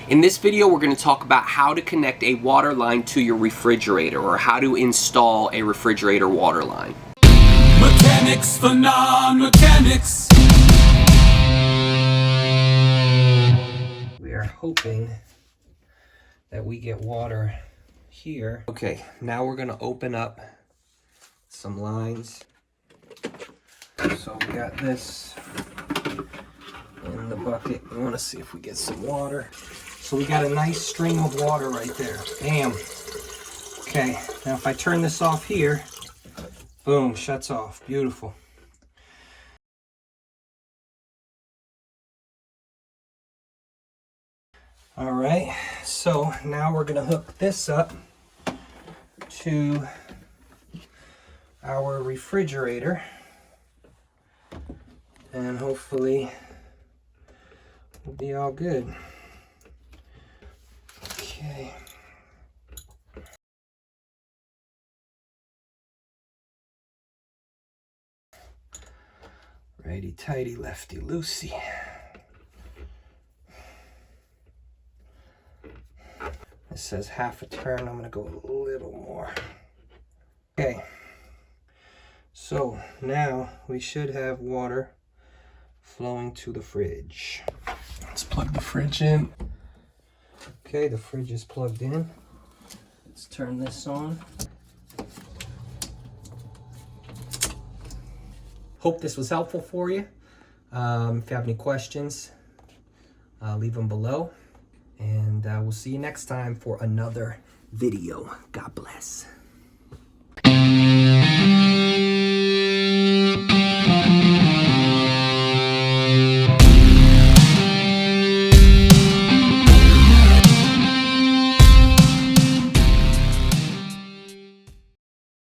In this video, we're going to talk about how to connect a water line to your refrigerator, or how to install a refrigerator water line. Mechanics for non-mechanics. We are hoping that we get water here. Okay, now we're going to open up some lines. So we got this in the bucket. We want to see if we get some water. So we got a nice stream of water right there. Bam. Okay, now if I turn this off here, boom, shuts off. Beautiful. All right, so now we're gonna hook this up to our refrigerator, and hopefully we'll be all good. Okay. Righty tighty, lefty loosey. It says half a turn. I'm gonna go a little more. Okay. So now we should have water flowing to the fridge. Let's plug the fridge in. Okay, the fridge is plugged in. Let's turn this on. Hope this was helpful for you. If you have any questions, leave them below. And we'll see you next time for another video. God bless.